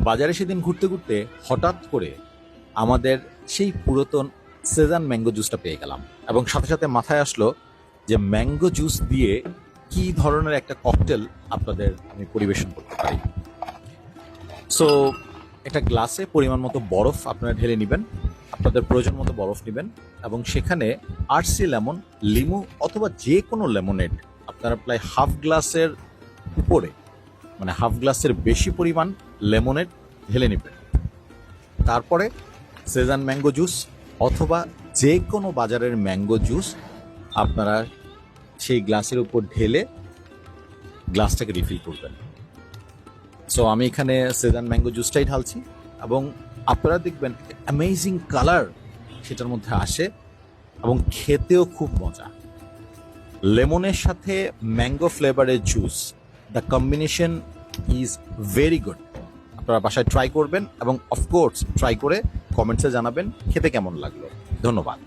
বাজারে সেদিন ঘুরতে ঘুরতে হঠাৎ করে আমাদের সেই পুরাতন সেজান ম্যাঙ্গো জুসটা পেয়ে গেলাম, এবং সাথে সাথে মাথায় আসলো যে ম্যাঙ্গো জুস দিয়ে কি ধরনের একটা ককটেল আপনাদের আমি পরিবেশন করতে পারি। সো একটা গ্লাসে পরিমাণ মতো বরফ আপনারা ঢেলে নেবেন, আপনাদের প্রয়োজন মতো বরফ নেবেন, এবং সেখানে আরসি লেমন, লিমু অথবা যে কোনো লেমনেড আপনারা প্রায় হাফ গ্লাসের উপরে, মানে হাফ গ্লাসের বেশি পরিমাণ লেমনেড ঢেলে নেবেন। তারপরে সেজান ম্যাঙ্গো জুস অথবা যে কোনো বাজারের ম্যাঙ্গো জুস আপনারা সেই গ্লাসের উপর ঢেলে গ্লাসটাকে রিফিল করবেন। সো আমি এখানে সেজান ম্যাঙ্গো জুসটাই ঢালছি, এবং আপনারা দেখবেন অ্যামেজিং কালার সেটার মধ্যে আসে এবং খেতেও খুব মজা। লেমনের সাথে ম্যাঙ্গো ফ্লেভারের juice, the combination is very good. আপনারা বাসায় ট্রাই করবেন এবং অফকোর্স ট্রাই করে কমেন্টসে জানাবেন খেতে কেমন লাগলো। ধন্যবাদ।